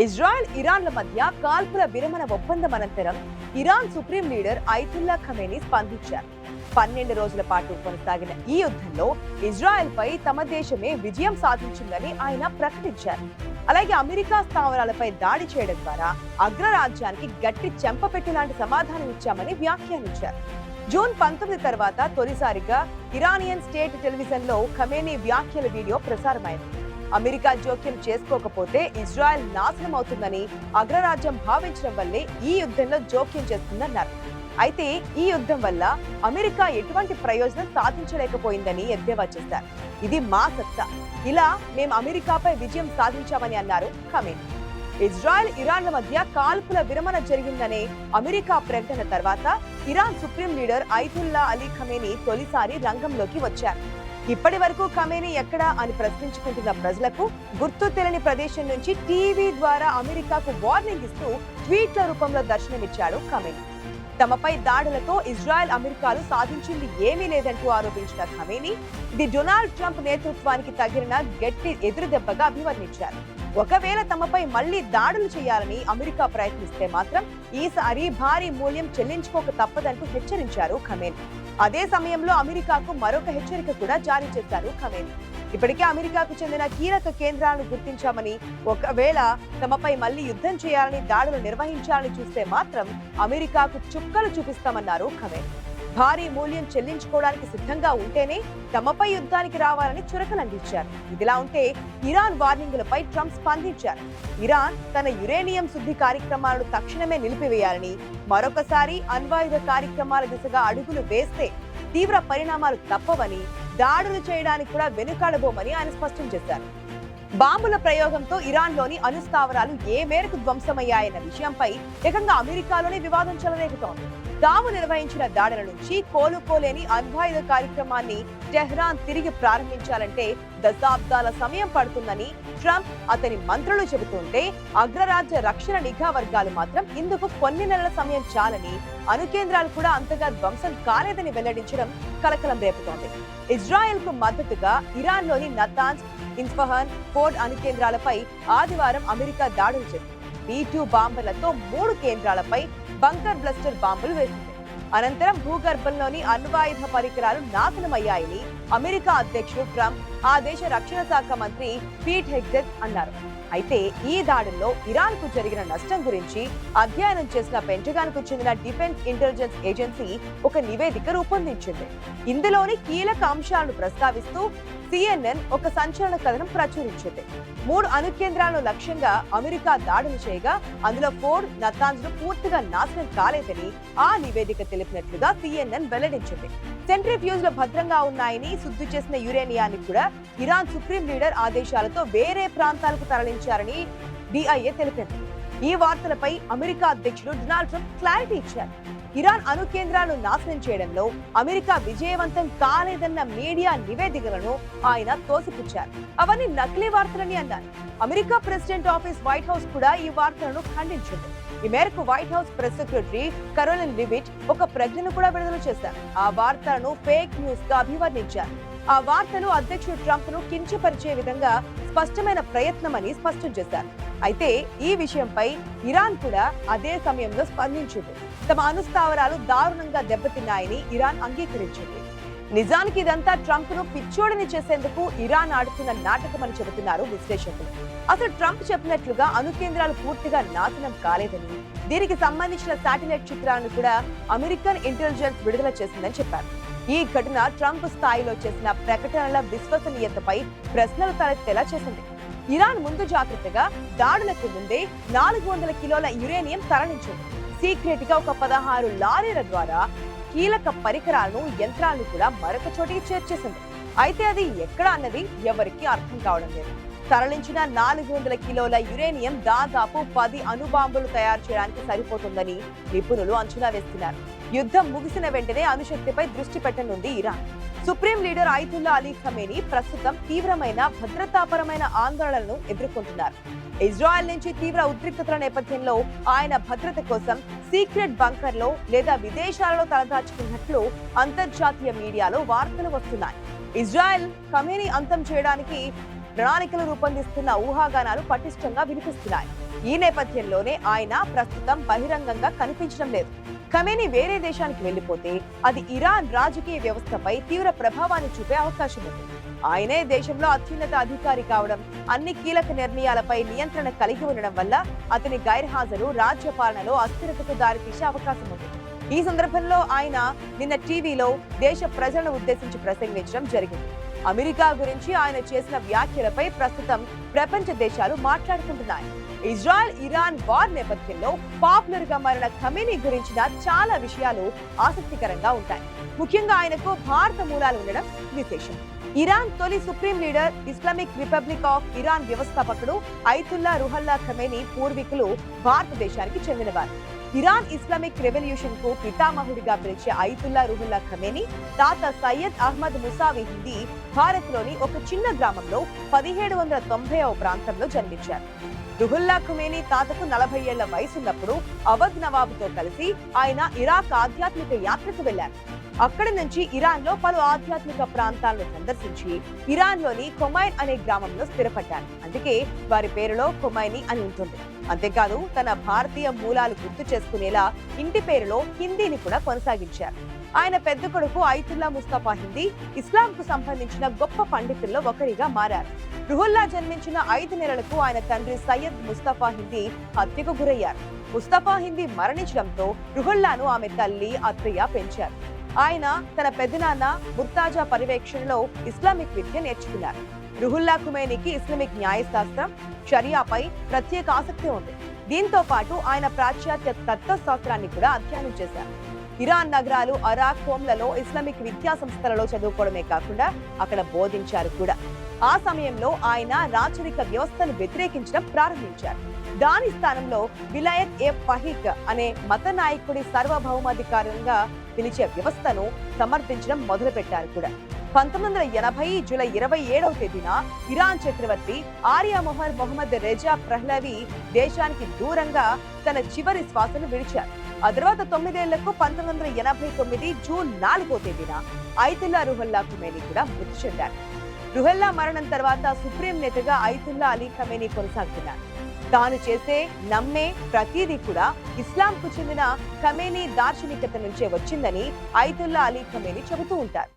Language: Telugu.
ఇజ్రాయెల్ ఇరాన్ల మధ్య కాల్పుల విరమణ ఒప్పందం అనంతరం ఇరాన్ సుప్రీం లీడర్ ఐతుల్లా ఖమేనీ స్పందించారు. 12 రోజుల పాటు కొనసాగిన ఈ యుద్ధంలో ఇజ్రాయెల్ పై తమ దేశమే విజయం సాధించిందని ఆయన ప్రకటించారు. అలాగే అమెరికా స్థావరాలపై దాడి చేయడం ద్వారా అగ్రరాజ్యానికి గట్టి చెంపపెట్టి లాంటి సమాధానం ఇచ్చామని వ్యాఖ్యానించారు. జూన్ 19 తర్వాత తొలిసారిగా ఇరానియన్ స్టేట్ టెలివిజన్ లో ఖమేనీ వ్యాఖ్యల వీడియో ప్రసారమైంది. అమెరికా జోక్యం చేసుకోకపోతే ఇజ్రాయెల్ నాశనం అవుతుందని అగ్రరాజ్యం భావించడం వల్లే ఈ యుద్ధంలో జోక్యం చేస్తుందన్నారు. అయితే ఈ యుద్ధం వల్ల అమెరికా ఎటువంటి ప్రయోజనం సాధించలేకపోయిందని ఎద్దేవా చేశారు. ఇది మా సత్తా, ఇలా మేము అమెరికాపై విజయం సాధించామని అన్నారు ఖమేనీ. ఇజ్రాయెల్ ఇరాన్ల మధ్య కాల్పుల విరమణ జరిగిందనే అమెరికా ప్రకటన తర్వాత Iran supreme leader Ayatollah Ali Khamenei తొలిసారి రంగంలోకి వచ్చారు. ఇప్పటి వరకు ఖమేనీ ఎక్కడా అని ప్రశ్నించుకుంటున్న ప్రజలకు గుర్తు తెలియని ప్రదేశం నుంచి టీవీ ద్వారా అమెరికాకు వార్నింగ్ ఇస్తూ ట్వీట్ల రూపంలో దర్శనమిచ్చాడు ఖమేనీ. తమపై దాడులతో ఇజ్రాయెల్ అమెరికాలు సాధించింది ఏమీ లేదంటూ ఆరోపించిన ఖమేనీ ఇది డొనాల్డ్ ట్రంప్ నేతృత్వానికి తగిలిన గట్టి ఎదురుదెబ్బగా అభివర్ణించారు. ఒకవేళ తమపై మళ్లీ దాడులు చేయాలని అమెరికా ప్రయత్నిస్తే మాత్రం ఈసారి భారీ మూల్యం చెల్లించుకోక తప్పదంటూ హెచ్చరించారు ఖమేనీ. అదే సమయంలో అమెరికాకు మరొక హెచ్చరిక కూడా జారీ చేశారు ఖమేనీ. ఇప్పటికే అమెరికాకు చెందిన కీలక కేంద్రాలను గుర్తించామని, ఒకవేళ తమపై మళ్లీ యుద్ధం చేయాలని దాడులు నిర్వహించాలని చూస్తే మాత్రం అమెరికాకు చుక్కలు చూపిస్తామన్నారు ఖమేనీ. భారీ మూల్యం చెల్లించుకోవడానికి సిద్ధంగా ఉంటేనే తమపై యుద్ధానికి రావాలని చురకలందించారు. ఇదిలా ఉంటే ఇరాన్ వార్నింగులపై ట్రంప్ స్పందించారు. ఇరాన్ తన యురేనియం శుద్ధి కార్యక్రమాలను తక్షణమే నిలిపివేయాలని, మరొకసారి అణ్వాయుధ కార్యక్రమాల దిశగా అడుగులు వేస్తే తీవ్ర పరిణామాలు తప్పవని, దాడులు చేయడానికి కూడా వెనుకాడబోమని ఆయన స్పష్టం చేశారు. బాంబుల ప్రయోగంతో ఇరాన్లోని అణుస్థావరాలు ఏ మేరకు ధ్వంసమయ్యాయన్న విషయంపై ఏకంగా అమెరికాలోనే వివాదం చెలరేగుతోంది. తాము నిర్వహించిన దాడుల నుంచి కోలుకోలేని అణ్వాయుధ కార్యక్రమాన్ని టెహ్రాన్ తిరిగి ప్రారంభించాలంటే దశాబ్దాల సమయం పడుతుందని ట్రంప్, అతని మంత్రులు చెబుతుంటే అగ్రరాజ్య రక్షణ నిఘా వర్గాలు మాత్రం ఇందుకు కొన్ని నెలల సమయం చాలని, అణుకేంద్రాలు కూడా అంతగా ధ్వంసం కాలేదని వెల్లడించడం కలకలం రేపుతోంది. ఇజ్రాయెల్ కు మద్దతుగా ఇరాన్లోని నతాన్స్, ఇస్ఫహాన్, ఫోర్డ్ అణుకేంద్రాలపై ఆదివారం అమెరికా దాడులు చేసింది. B-2 బాంబర్లతో 3 కేంద్రాలపై బంకర్ బ్లస్టర్ బాంబులు వేసింది. అనంతరం భూగర్భంలోని అణ్వాయుధ పరికరాలు నాశనమయ్యాయని అమెరికా అధ్యక్షుడు ట్రంప్, ఆ దేశ రక్షణ శాఖ మంత్రి పీట్ హెగ్సెత్ అన్నారు. అయితే ఈ దాడుల్లో ఇరాన్ కు జరిగిన నష్టం గురించి అధ్యయనం చేసిన పెంటగాన్ కు చెందిన డిఫెన్స్ ఇంటెలిజెన్స్ ఏజెన్సీ ఒక నివేదిక రూపొందించింది. ఇందులోని కీలక అంశాలను ప్రస్తావిస్తూ CNN ఒక సంచలన కథనం ప్రచురించింది. 3 అణుకేంద్రాలను లక్ష్యంగా అమెరికా దాడులు చేయగా అందులో ఫోర్డ్, నతాన్స్ పూర్తిగా నాశనం కాలేదని ఆ నివేదిక తెలిపినట్లుగా CNN వెల్లడించింది. సెంట్రిఫ్యూజ్లు భద్రంగా ఉన్నాయని, శుద్ధి చేసిన యురేనియాన్ని కూడా ఇరాన్ సుప్రీం లీడర్ ఆదేశాలతో వేరే ప్రాంతాలకు తరలించారని DIA తెలిపింది. ఈ వార్తలపై అమెరికా అధ్యక్షుడు డొనాల్డ్ ట్రంప్ క్లారిటీ ఇచ్చారు. ఇరాన్ అణు కేంద్రాలను నాశనం చేయడంలో అమెరికా విజయవంతం కాలేదన్న మీడియా నివేదికలను ఆయన తోసిపుచ్చారు. అవన్నీ నకిలీ వార్తలని అన్నారు. America president office white house కూడా ఈ వార్తలను ఖండించింది. ఈ మేరకు white house press secretary Karoline leave it ఒక ప్రకటన కూడా విడుదల చేశారు. ఆ వార్తలను ఫేక్ న్యూస్ గా అభివర్ణించారు. ఆ వార్తలు అధ్యక్షుడు ట్రంప్ ను కించపరిచే విధంగా స్పష్టమైన ప్రయత్నమని స్పష్టం చేశారు. అయితే ఈ విషయంపై ఇరాన్ కూడా అదే సమయంలో స్పందించింది. తమ అణుస్థావరాలు దారుణంగా దెబ్బతిన్నాయని ఇరాన్ అంగీకరించింది. నిజానికి ఇదంతా ట్రంప్ ను పిచ్చోడిని చేసేందుకు ఇరాన్ ఆడుతున్న నాటకమని చెబుతున్నారు విశ్లేషకులు. అసలు ట్రంప్ చెప్పినట్లుగా అణు కేంద్రాలు పూర్తిగా నాశనం కాలేదని, దీనికి సంబంధించిన శాటిలైట్ చిత్రాలను కూడా అమెరికన్ ఇంటెలిజెన్స్ విడుదల చేసిందని చెప్పారు. ఈ ఘటన ట్రంప్ స్థాయిలో చేసిన ప్రకటనల విశ్వసనీయతపై ప్రశ్నలు తలెత్తేలా చేసింది. ఇరాన్ ముందు జాగ్రత్తగా దాడులకు ముందే 400 కిలోల యురేనియం తరలించింది. సీక్రెట్ గా ఒక 16 లారీల ద్వారా కీలక పరికరాలను, యంత్రాలను కూడా మరొక చోటికి చేర్చేసింది. అయితే అది ఎక్కడ అన్నది ఎవరికీ అర్థం కావడం లేదు. తరలించిన 400 కిలోల యురేనియం దాదాపు 10 అణుబాంబులు తయారు చేయడానికి సరిపోతుందని నిపుణులు అంచనా వేస్తున్నారు. యుద్ధం ముగిసిన వెంటనే అణుశక్తిపై దృష్టి పెట్టనుంది Iran. Supreme leader Ayatollah Ali Khamenei ప్రస్తుతం తీవ్రమైన భద్రతాపరమైన ఆందోళనలను ఎదుర్కొంటున్నారు. ఇజ్రాయెల్ నుంచి తీవ్ర ఉద్రిక్తతల నేపథ్యంలో ఆయన భద్రత కోసం సీక్రెట్ బంకర్లో లేదా విదేశాలలో తలదాచుకున్నట్లు అంతర్జాతీయ మీడియాలో వార్తలు వస్తున్నాయి. ఇజ్రాయెల్ ఖమేనీ అంతం చేయడానికి ప్రణాళికలు రూపొందిస్తున్న ఊహాగానాలు పటిష్టంగా వినిపిస్తున్నాయి. ఈ నేపథ్యంలోనే ఆయన ప్రస్తుతం బహిరంగంగా కనిపించడం లేదు. ఖమేనీ వేరే దేశానికి వెళ్లిపోతే అది ఇరాన్ రాజకీయ వ్యవస్థపై తీవ్ర ప్రభావాన్ని చూపే అవకాశం ఉంది. ఆయనే దేశంలో అత్యున్నత అధికారి కావడం, అన్ని కీలక నిర్ణయాలపై నియంత్రణ కలిగి ఉండడం వల్ల అతని గైర్హాజరు రాజ్య పాలనలో అస్థిరతకు దారితీసే అవకాశం ఉంది. ఈ సందర్భంలో ఆయన నిన్న టీవీలో దేశ ప్రజలను ఉద్దేశించి ప్రసంగించడం జరిగింది. అమెరికా గురించి ఆయన చేసిన వ్యాఖ్యలపై ప్రస్తుతం ప్రపంచ దేశాలు మాట్లాడుకుంటున్నాయి. ఇజ్రాయెల్ ఇరాన్ వార్ నేపథ్యంలో పాపులర్ గా మారిన ఖమేనీ గురించిన చాలా విషయాలు ఆసక్తికరంగా ఉంటాయి. ముఖ్యంగా ఆయనకు భారత మూలాలు ఉండడం విశేషం. ఇరాన్ తొలి supreme leader, Islamic republic of Iran వ్యవస్థాపకుడు ఐతుల్లా రుహల్లా ఖమేనీ పూర్వీకులు భారతదేశానికి చెందినవారు. ఇరాన్ ఇస్లామిక్ రెవల్యూషన్ కు పితామహుడిగా పిలిచే ఐతుల్లా రుహల్లా ఖమేనీ తాత సయ్యద్ అహ్మద్ ముసావి హిందీ భారత్ లోని ఒక చిన్న గ్రామంలో 1790వ ప్రాంతంలో జన్మించారు. రుహుల్లా ఖమేనీ తాతకు 40 ఏళ్ల వయసున్నప్పుడు అవధ్ నవాబుతో కలిసి ఆయన ఇరాక్ ఆధ్యాత్మిక యాత్రకు వెళ్లారు. అక్కడి నుంచి ఇరాన్ లో పలు ఆధ్యాత్మిక ప్రాంతాలను సందర్శించి ఇరాన్ లోని కొమైన్ అనే గ్రామంలో స్థిరపడ్డారు. అందుకే వారి పేరులో కొమైనీ అని ఉంటుంది. అంతేకాదు తన భారతీయ మూలాలు గుర్తు చేసుకునేలా ఇంటి పేరులో హిందీని కూడా కొనసాగించారు. ఆయన పెద్ద కొడుకు ఐతుల్లా ముస్తఫా హిందీ ఇస్లాం కు సంబంధించిన గొప్ప పండితుల్లో ఒకరిగా మారారు. రుహుల్లా జన్మించిన 5 నెలలకు ఆయన తండ్రి సయ్యద్ ముస్తఫా హిందీ హత్యకు గురయ్యారు. ముస్తఫా హిందీ మరణించడంతో రుహుల్లాను ఆమె తల్లి అత్తయ్య పెంచారు. ఆయన తన పెద్దనాన్న ముర్తాజా పర్యవేక్షణలో ఇస్లామిక్ విద్య నేర్చుకున్నారు. రుహుల్లా ఖమేనీకి ఇస్లామిక్ న్యాయశాస్త్రం, షరియాపై ప్రత్యేక ఆసక్తి ఉంది. దీంతో పాటు ఆయన పాశ్చాత్య తత్వశాస్త్రాన్ని కూడా అధ్యయనం చేశారు. ఇరాన్ నగరాలు, అరాక్, హోమ్లలో ఇస్లామిక్ విద్యా సంస్థలలో చదువుకోవడమే కాకుండా అక్కడ బోధించారు కూడా. ఆ సమయంలో ఆయన రాచరిక వ్యవస్థను వ్యతిరేకించడం ప్రారంభించారు. దాని స్థానంలో విలాయత్ ఏ ఫహీక్ అనే మత నాయకుడి సార్వభౌమాధికారంగా పిలిచే వ్యవస్థను సమర్థించడం మొదలుపెట్టారు కూడా. 1980 జూలై 27వ తేదీన ఇరాన్ చక్రవర్తి ఆర్యా మొహమ్మద్ రెజా పహ్లవి దేశానికి దూరంగా తన చివరి శ్వాసను విడిచారు. ఆ తర్వాత 9 ఏళ్లకు 1989 జూన్ 4వ తేదీన ఐతుల్లా రుహల్లా ఖమేనీ కూడా మృతి చెందారు. రుహల్లా మరణం తర్వాత సుప్రీం నేతగా ఐతుల్లా అలీ ఖమేనీ కొనసాగుతున్నారు. తాను చేసే, నమ్మే ప్రతిదీ కూడా ఇస్లాంకు చెందిన ఖమేనీ దార్శనికత నుంచే వచ్చిందని ఐతుల్లా అలీ ఖమేనీ చెబుతూ ఉంటారు.